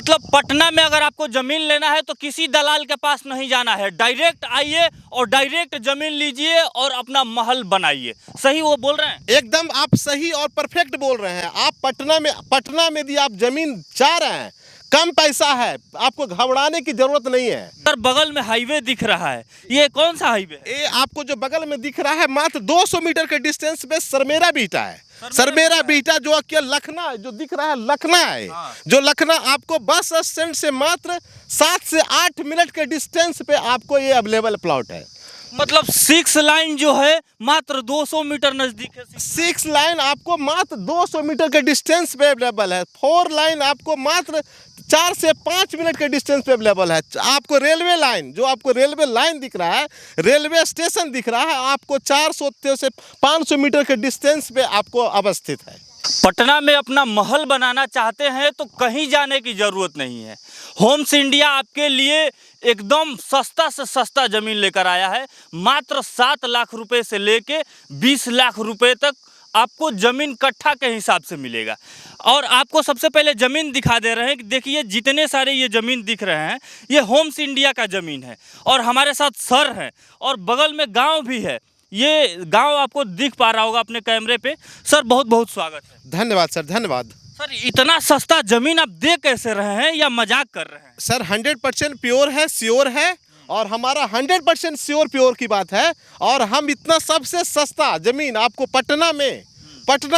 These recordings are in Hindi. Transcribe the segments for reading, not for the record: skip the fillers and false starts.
मतलब पटना में अगर आपको जमीन लेना है तो किसी दलाल के पास नहीं जाना है, डायरेक्ट आइए और डायरेक्ट जमीन लीजिए और अपना महल बनाइए। सही वो बोल रहे हैं? एकदम आप सही और परफेक्ट बोल रहे हैं। आप पटना में यदि आप जमीन चाह रहे हैं, कम पैसा है, आपको घबराने की जरूरत नहीं है। सर बगल में हाईवे दिख रहा है, ये कौन सा हाईवे है? ये आपको जो बगल में दिख रहा है मात्र 200 मीटर के डिस्टेंस पे सरमेरा बीटा है। सरमेरा बीटा जो कि लखना जो दिख रहा है लखना है। हाँ। जो लखना आपको बस स्टैंड से मात्र 7 से 8 मिनट के डिस्टेंस पे आपको ये अवेलेबल प्लॉट है। मतलब 6 लाइन जो है मात्र 200 मीटर नजदीक है। 6 लाइन आपको मात्र 200 मीटर के डिस्टेंस पे अवेलेबल है। 4 लाइन आपको मात्र 4 से 5 मिनट के डिस्टेंस पे अवेलेबल है। आपको रेलवे लाइन जो आपको रेलवे लाइन दिख रहा है, रेलवे स्टेशन दिख रहा है, आपको 400 से 500 मीटर के डिस्टेंस पे आपको अवस्थित है। पटना में अपना महल बनाना चाहते हैं तो कहीं जाने की ज़रूरत नहीं है। होम्स इंडिया आपके लिए एकदम सस्ता से सस्ता ज़मीन लेकर आया है। मात्र 7 लाख रुपए से लेके 20 लाख रुपए तक आपको ज़मीन कट्ठा के हिसाब से मिलेगा। और आपको सबसे पहले ज़मीन दिखा दे रहे हैं कि देखिए जितने सारे ये ज़मीन दिख रहे हैं ये होम्स इंडिया का ज़मीन है। और हमारे साथ सर हैं और बगल में गाँव भी है। ये गांव आपको दिख पा रहा होगा अपने कैमरे पे। सर बहुत बहुत स्वागत है। धन्यवाद सर, धन्यवाद। सर इतना सस्ता जमीन आप दे कैसे रहे हैं या मजाक कर रहे हैं? सर 100% प्योर है, श्योर है, और हमारा 100% श्योर प्योर की बात है। और हम इतना सबसे सस्ता जमीन आपको पटना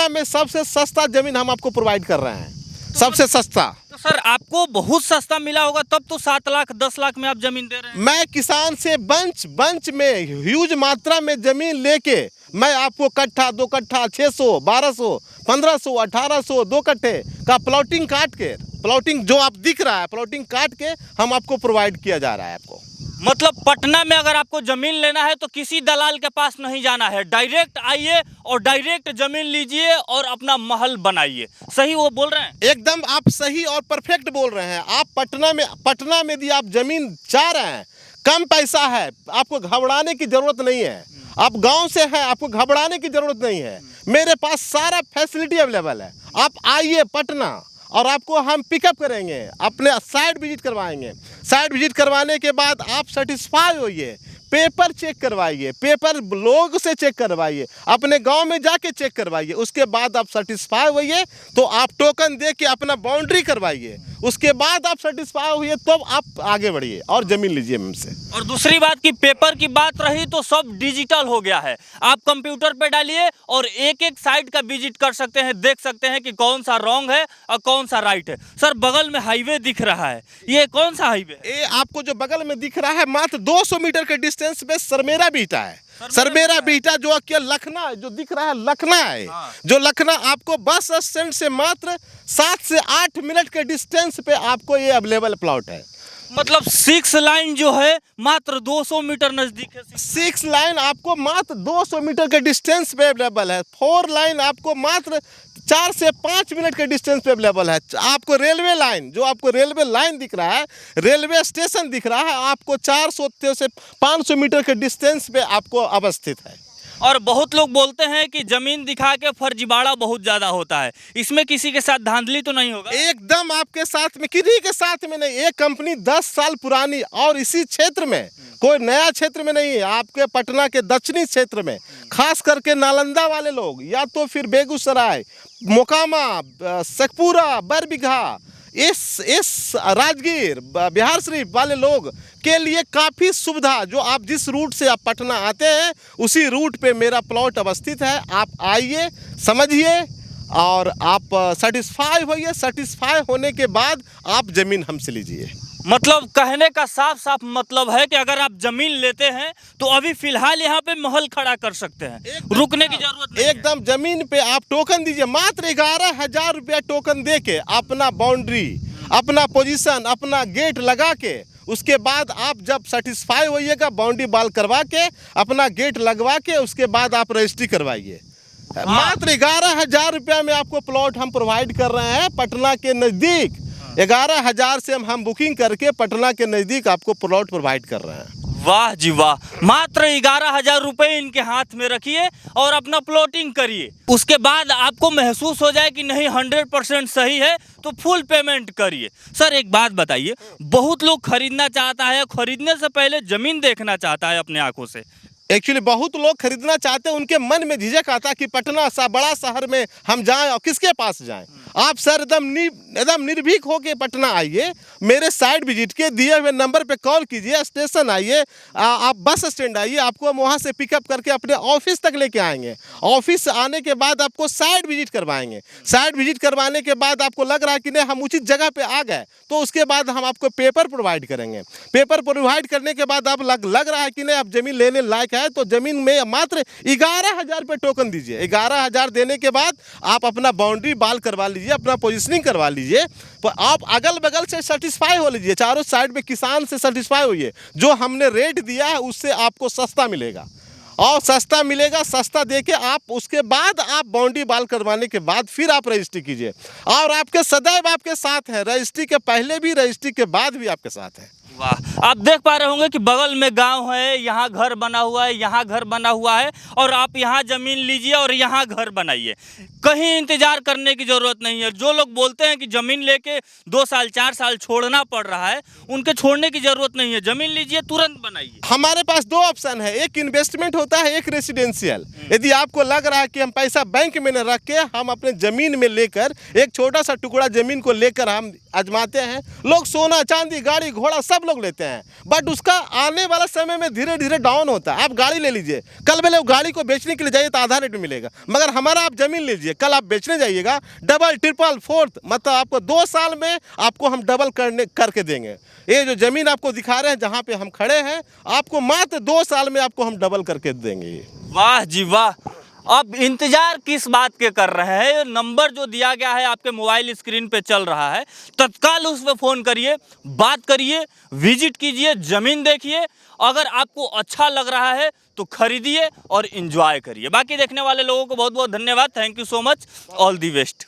में सबसे सस्ता जमीन हम आपको प्रोवाइड कर रहे हैं, सबसे सस्ता। तो सर आपको बहुत सस्ता मिला होगा तब तो 7 लाख 10 लाख में आप जमीन दे रहे हैं। मैं किसान से बंच में ह्यूज मात्रा में जमीन लेके मैं आपको कट्ठा 2 कट्ठा 600 1200 1500 1800 2 कट्ठे का प्लॉटिंग काट के, प्लॉटिंग जो आप दिख रहा है प्लॉटिंग काट के हम आपको प्रोवाइड किया जा रहा है आपको। मतलब पटना में अगर आपको जमीन लेना है तो किसी दलाल के पास नहीं जाना है, डायरेक्ट आइए और डायरेक्ट जमीन लीजिए और अपना महल बनाइए। सही वो बोल रहे हैं? एकदम आप सही और परफेक्ट बोल रहे हैं। आप पटना में यदि आप जमीन चाह रहे हैं, कम पैसा है, आपको घबराने की जरूरत नहीं है। आप गांव से हैं, आपको घबराने की जरूरत नहीं है। मेरे पास सारा फैसिलिटी अवेलेबल है। आप आइए पटना और आपको हम पिकअप करेंगे, अपने साइट विजिट करवाएंगे। साइट विजिट करवाने के बाद आप सेटिस्फाई होइए, पेपर चेक करवाइए, पेपर लोग से चेक करवाइए, अपने गांव में जाके चेक करवाइए। उसके बाद आप सेटिस्फाई होइए तो आप टोकन दे के अपना बाउंड्री करवाइए। उसके बाद आप सेटिस्फाई हुए तो आप आगे बढ़िए और ज़मीन लीजिए हमसे। और दूसरी बात की पेपर की बात रही तो सब डिजिटल हो गया है। आप कंप्यूटर पे डालिए और एक एक साइड का विजिट कर सकते हैं, देख सकते हैं कि कौन सा रॉन्ग है और कौन सा राइट है। सर बगल में हाईवे दिख रहा है, ये कौन सा हाईवे है? ये आपको जो बगल में दिख रहा है मात्र 200 मीटर के डिस्टेंस पे सरमेरा बीटा है। सरमेरा बीटा जो कि लखना जो दिख रहा है लखना है। हाँ। जो लखना आपको बस स्टैंड से मात्र 7 से 8 मिनट के डिस्टेंस पे आपको ये अवेलेबल प्लॉट है। मतलब 6 लाइन जो है मात्र 200 मीटर नजदीक है। 6 लाइन आपको मात्र 200 मीटर के डिस्टेंस पे अवेलेबल है। 4 लाइन आपको मात्र 4 से 5 मिनट के डिस्टेंस पे अवेलेबल है। आपको रेलवे लाइन जो आपको रेलवे लाइन दिख रहा है, रेलवे स्टेशन दिख रहा है, आपको 400 से 500 मीटर के डिस्टेंस पे आपको अवस्थित है। और बहुत लोग बोलते हैं कि जमीन दिखा के फर्जीवाड़ा बहुत ज्यादा होता है, इसमें किसी के साथ धांधली तो नहीं होगा? एकदम आपके साथ में, किसी के साथ में नहीं। एक कंपनी 10 साल पुरानी और इसी क्षेत्र में, कोई नया क्षेत्र में नहीं है। आपके पटना के दक्षिणी क्षेत्र में खास करके नालंदा वाले लोग या तो फिर बेगूसराय, मोकामा, शेखपुरा, बरबीघा, इस राजगीर, बिहार शरीफ वाले लोग के लिए काफ़ी सुविधा, जो आप जिस रूट से आप पटना आते हैं उसी रूट पे मेरा प्लॉट अवस्थित है। आप आइए, समझिए और आप सेटिस्फाई होइए। सेटिस्फाई होने के बाद आप ज़मीन हमसे लीजिए। मतलब कहने का साफ साफ मतलब है कि अगर आप जमीन लेते हैं तो अभी फिलहाल यहाँ पे महल खड़ा कर सकते हैं, रुकने की जरूरत नहीं है। एकदम जमीन पे आप टोकन दीजिए, मात्र 11,000 रुपया टोकन दे के अपना बाउंड्री, अपना पोजीशन, अपना गेट लगा के, उसके बाद आप जब सेटिस्फाई होइएगा बाउंड्री बाल करवा के, अपना गेट लगवा के, उसके बाद आप रजिस्ट्री करवाइए। मात्र 11,000 रुपया में आपको प्लॉट हम प्रोवाइड कर रहे हैं पटना के नज़दीक। 11,000 से हम बुकिंग करके पटना के नज़दीक आपको प्लॉट प्रोवाइड कर रहे हैं। वाह जी वाह, मात्र 11,000 रुपये इनके हाथ में रखिए और अपना प्लॉटिंग करिए। उसके बाद आपको महसूस हो जाए कि नहीं 100% सही है तो फुल पेमेंट करिए। सर एक बात बताइए, बहुत लोग खरीदना चाहता है, खरीदने से पहले ज़मीन देखना चाहता है अपने आंखों से। एक्चुअली बहुत लोग खरीदना चाहते हैं, उनके मन में झिझक आता है कि पटना सा बड़ा शहर में हम जाएं और किसके पास जाएं। आप सर एकदम निर्भीक होके पटना आइए, मेरे साइट विजिट के दिए हुए नंबर पे कॉल कीजिए, स्टेशन आइए, आप बस स्टैंड आइए, आपको हम वहाँ से पिकअप करके अपने ऑफिस तक लेके आएंगे। ऑफिस आने के बाद आपको साइट विजिट करवाएंगे। साइट विजिट करवाने के बाद आपको लग रहा है कि नहीं हम उचित जगह पे आ गए, तो उसके बाद हम आपको पेपर प्रोवाइड करेंगे। पेपर प्रोवाइड करने के बाद आप लग रहा है कि नहीं आप ज़मीन लेने लायक है, तो ज़मीन में मात्र 11,000 रुपये टोकन दीजिए। 11,000 देने के बाद आप अपना बाउंड्री बाल करवा लीजिए, अपना पोजीशनिंग करवा लीजिए, पर आप अगल बगल से सेटिस्फाई हो लीजिए, चारों साइड में किसान से सेटिस्फाई होइए। जो हमने रेट दिया है उससे आपको सस्ता मिलेगा और सस्ता मिलेगा। सस्ता देके आप उसके बाद आप बाउंड्री बाल करवाने के बाद फिर आप रजिस्ट्री कीजिए, और आपके सदैव आपके साथ हैं, रजिस्ट्री के पहले भी रजिस्ट्री के बाद भी आपके साथ हैं। वाह, आप देख पा रहे होंगे कि बगल में गांव है, यहाँ घर बना हुआ है, यहाँ घर बना हुआ है, और आप यहाँ ज़मीन लीजिए और यहाँ घर बनाइए। कहीं इंतज़ार करने की ज़रूरत नहीं है। जो लोग बोलते हैं कि ज़मीन लेके 2 साल 4 साल छोड़ना पड़ रहा है, उनके छोड़ने की ज़रूरत नहीं है। ज़मीन लीजिए, तुरंत बनाइए। हमारे पास 2 ऑप्शन है, एक इन्वेस्टमेंट होता है, एक रेसिडेंशियल। यदि आपको लग रहा है कि हम पैसा बैंक में न रख के हम अपने ज़मीन में लेकर एक छोटा सा टुकड़ा ज़मीन को लेकर हम आजमाते हैं, लोग सोना चांदी गाड़ी घोड़ा सब लोग लेते हैं, बट उसका आने वाला समय में धीरे धीरे डाउन होता है। आप गाड़ी ले लीजिए, कल पहले गाड़ी को बेचने के लिए जाइए तो आधा रेट में मिलेगा, मगर हमारा आप ज़मीन लीजिए, कल आप बेचने जाइएगा डबल ट्रिपल फोर्थ, मतलब आपको 2 साल में आपको हम डबल करके देंगे। ये जो ज़मीन आपको दिखा रहे हैं जहाँ पे हम खड़े हैं, आपको मात्र 2 साल में आपको हम डबल करके देंगे। वाह जी वाह, अब इंतजार किस बात के कर रहे हैं? नंबर जो दिया गया है आपके मोबाइल स्क्रीन पे चल रहा है, तत्काल उस पर फ़ोन करिए, बात करिए, विजिट कीजिए, ज़मीन देखिए। अगर आपको अच्छा लग रहा है तो खरीदिए और एंजॉय करिए। बाकी देखने वाले लोगों को बहुत बहुत धन्यवाद। Thank you so much. All the best.